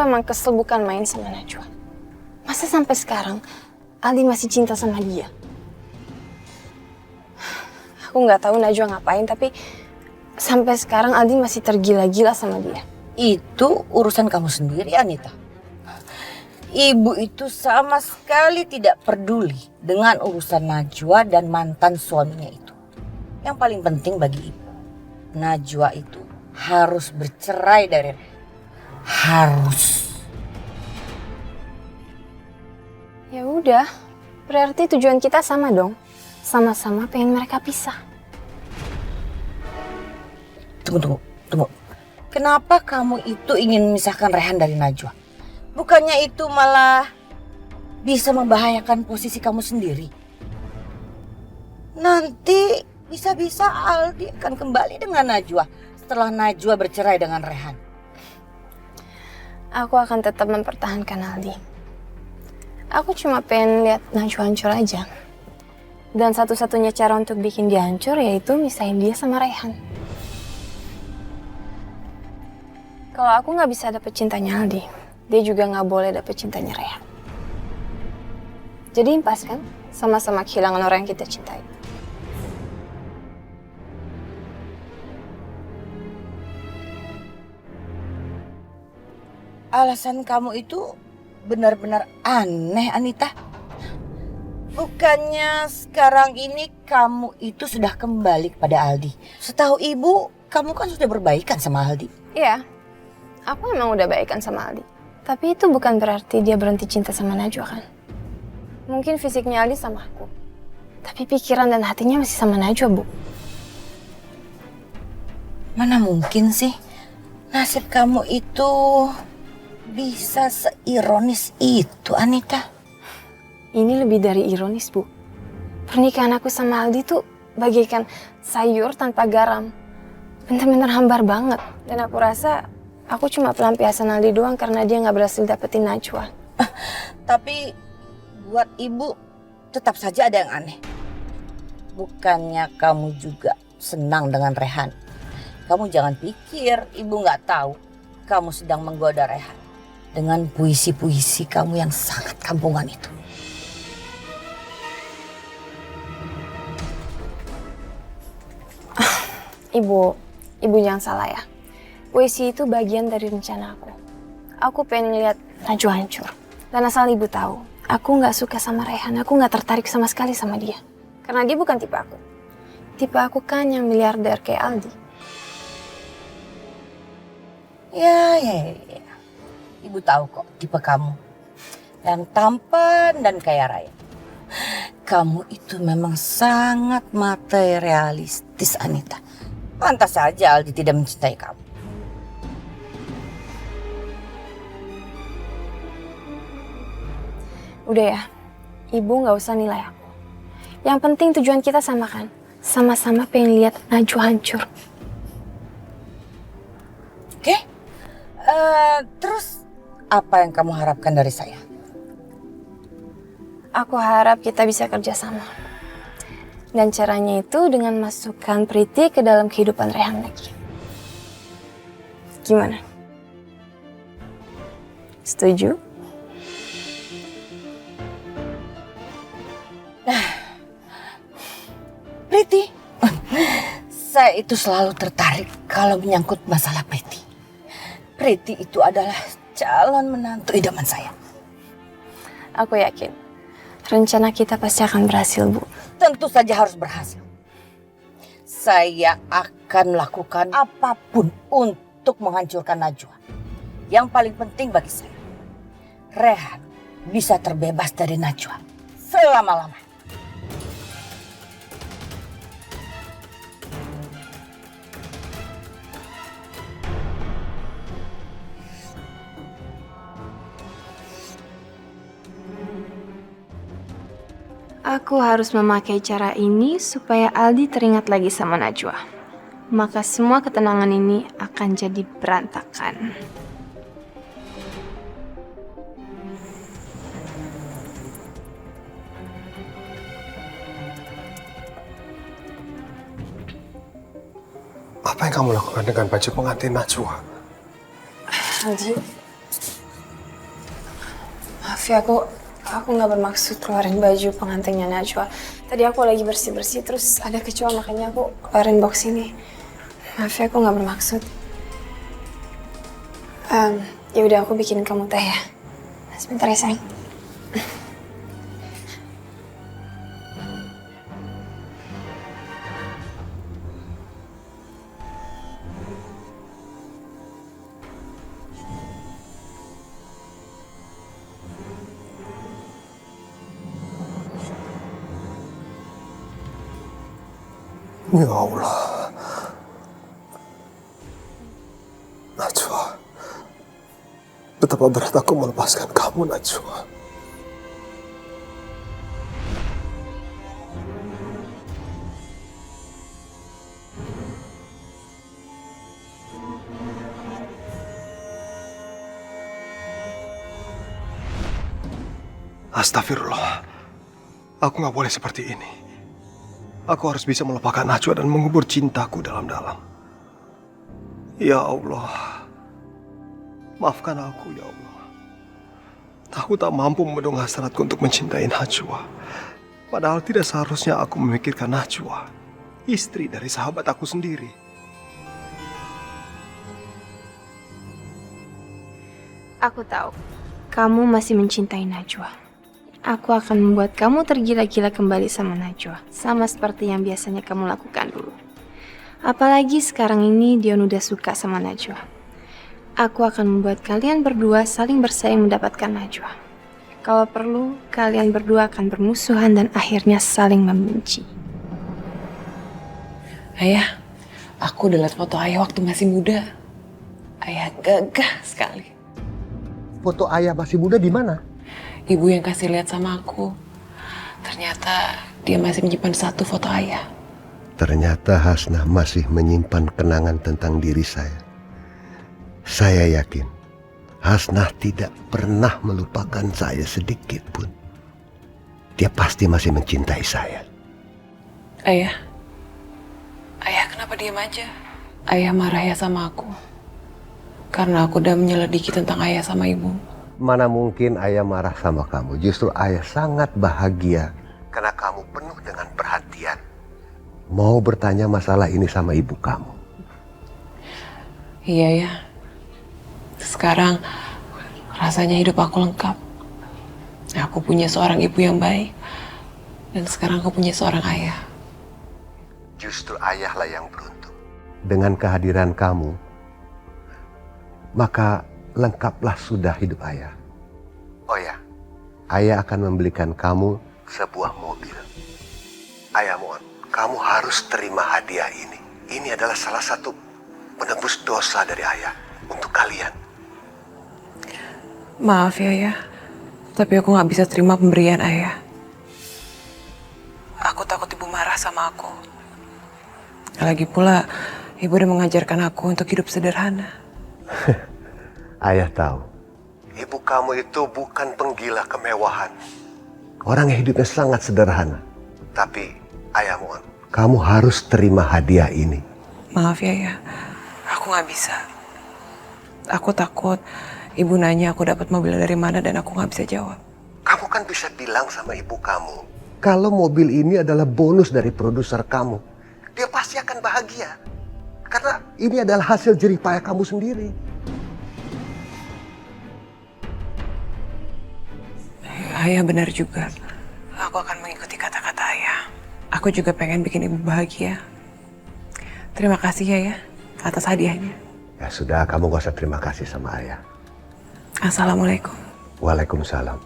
emang kesel bukan main sama Najwa. Masa sampai sekarang Aldi masih cinta sama dia? Aku nggak tahu Najwa ngapain, tapi sampai sekarang Aldi masih tergila-gila sama dia. Itu urusan kamu sendiri, Anita. Ibu itu sama sekali tidak peduli dengan urusan Najwa dan mantan suaminya itu. Yang paling penting bagi ibu, Najwa itu harus bercerai dari Rehan. Harus. Ya udah, berarti tujuan kita sama dong. Sama-sama pengen mereka pisah. Tunggu. Kenapa kamu itu ingin memisahkan Rehan dari Najwa? Bukannya itu malah bisa membahayakan posisi kamu sendiri. Nanti bisa-bisa Aldi akan kembali dengan Najwa setelah Najwa bercerai dengan Rehan. Aku akan tetap mempertahankan Aldi. Aku cuma pengen lihat Najwa hancur aja. Dan satu-satunya cara untuk bikin dia hancur yaitu misahin dia sama Rehan. Kalau aku nggak bisa dapet cintanya Aldi, dia juga nggak boleh dapet cintanya Rehan. Jadi impas kan? Sama-sama kehilangan orang yang kita cintai. Alasan kamu itu benar-benar aneh, Anita. Bukannya sekarang ini kamu itu sudah kembali kepada Aldi. Setahu ibu, kamu kan sudah berbaikan sama Aldi. Iya, aku emang udah baikan sama Aldi. Tapi itu bukan berarti dia berhenti cinta sama Najwa kan? Mungkin fisiknya Aldi sama aku. Tapi pikiran dan hatinya masih sama Najwa, Bu. Mana mungkin sih nasib kamu itu bisa seironis itu, Anita? Ini lebih dari ironis, Bu. Pernikahan aku sama Aldi tuh bagaikan sayur tanpa garam. Bener-bener hambar banget. Dan aku rasa aku cuma pelampiasan Aldi doang karena dia nggak berhasil dapetin Najwa. Tapi buat ibu tetap saja ada yang aneh. Bukannya kamu juga senang dengan Rehan? Kamu jangan pikir ibu nggak tahu kamu sedang menggoda Rehan dengan puisi-puisi kamu yang sangat kampungan itu. Ibu jangan salah ya. Puisi itu bagian dari rencana aku. Aku pengen lihat Najwa hancur. Dan asal ibu tahu, aku nggak suka sama Rehan. Aku nggak tertarik sama sekali sama dia. Karena dia bukan tipe aku. Tipe aku kan yang miliarder kayak Aldi. Ya. Ibu tahu kok tipe kamu. Yang tampan dan kaya raya. Kamu itu memang sangat materialistis, Anita. Pantas saja Aldi tidak mencintai kamu. Udah ya, ibu nggak usah nilai aku. Yang penting tujuan kita sama kan? Sama-sama pengen lihat Najwa hancur. Oke? Terus apa yang kamu harapkan dari saya? Aku harap kita bisa kerjasama. Dan caranya itu dengan masukkan Priti ke dalam kehidupan Rehan lagi. Gimana? Setuju? Priti, saya itu selalu tertarik kalau menyangkut masalah Priti. Priti itu adalah calon menantu idaman saya. Aku yakin rencana kita pasti akan berhasil, Bu. Tentu saja harus berhasil. Saya akan melakukan apapun untuk menghancurkan Najwa. Yang paling penting bagi saya, Rehan bisa terbebas dari Najwa selama-lamanya. Aku harus memakai cara ini supaya Aldi teringat lagi sama Najwa. Maka semua ketenangan ini akan jadi berantakan. Apa yang kamu lakukan dengan baju pengantin Najwa? Aldi, Maaf ya, aku nggak bermaksud keluarin baju pengantinnya Najwa. Tadi aku lagi bersih-bersih terus ada kecoa makanya aku keluarin box ini. Maaf ya, aku nggak bermaksud. Ya udah aku bikin kamu teh ya. Sebentar ya sayang. Ya Allah, Najwa, betapa berat aku melepaskan kamu, Najwa. Astagfirullah, aku nggak boleh seperti ini. Aku harus bisa melupakan Najwa dan mengubur cintaku dalam-dalam. Ya Allah, maafkan aku ya Allah. Aku tak mampu membendung hasratku untuk mencintai Najwa. Padahal tidak seharusnya aku memikirkan Najwa, istri dari sahabat aku sendiri. Aku tahu, kamu masih mencintai Najwa. Aku akan membuat kamu tergila-gila kembali sama Najwa. Sama seperti yang biasanya kamu lakukan dulu. Apalagi sekarang ini Dion udah suka sama Najwa. Aku akan membuat kalian berdua saling bersaing mendapatkan Najwa. Kalau perlu, kalian berdua akan bermusuhan dan akhirnya saling membenci. Ayah, aku udah lihat foto ayah waktu masih muda. Ayah gagah sekali. Foto ayah masih muda di mana? Ibu yang kasih lihat sama aku. Ternyata dia masih menyimpan satu foto ayah. Ternyata Hasnah masih menyimpan kenangan tentang diri saya. Saya yakin Hasnah tidak pernah melupakan saya sedikit pun. Dia pasti masih mencintai saya. Ayah kenapa diam aja? Ayah marah ya sama aku. Karena aku udah menyelidiki tentang ayah sama ibu. Mana mungkin ayah marah sama kamu. Justru ayah sangat bahagia karena kamu penuh dengan perhatian. Mau bertanya masalah ini sama ibu kamu. Iya ya. Sekarang rasanya hidup aku lengkap. Aku punya seorang ibu yang baik. Dan sekarang aku punya seorang ayah. Justru ayahlah yang beruntung. Dengan kehadiran kamu, maka lengkaplah sudah hidup ayah. Oh ya, ayah akan membelikan kamu sebuah mobil. Ayah mohon, kamu harus terima hadiah ini. Ini adalah salah satu penebus dosa dari ayah untuk kalian. Maaf ya, Ayah. Tapi aku gak bisa terima pemberian ayah. Aku takut ibu marah sama aku. Lagi pula, ibu udah mengajarkan aku untuk hidup sederhana. Ayah tahu, ibu kamu itu bukan penggila kemewahan. Orang yang hidupnya sangat sederhana. Tapi ayah mohon, kamu harus terima hadiah ini. Maaf ya, Ayah. Aku gak bisa. Aku takut ibu nanya aku dapat mobil dari mana dan aku gak bisa jawab. Kamu kan bisa bilang sama ibu kamu, kalau mobil ini adalah bonus dari produser kamu. Dia pasti akan bahagia. Karena ini adalah hasil jerih payah kamu sendiri. Ayah benar juga. Aku akan mengikuti kata-kata ayah. Aku juga pengen bikin ibu bahagia. Terima kasih ya, ya atas hadiahnya. Ya sudah, kamu gak usah terima kasih sama ayah. Assalamualaikum. Waalaikumsalam.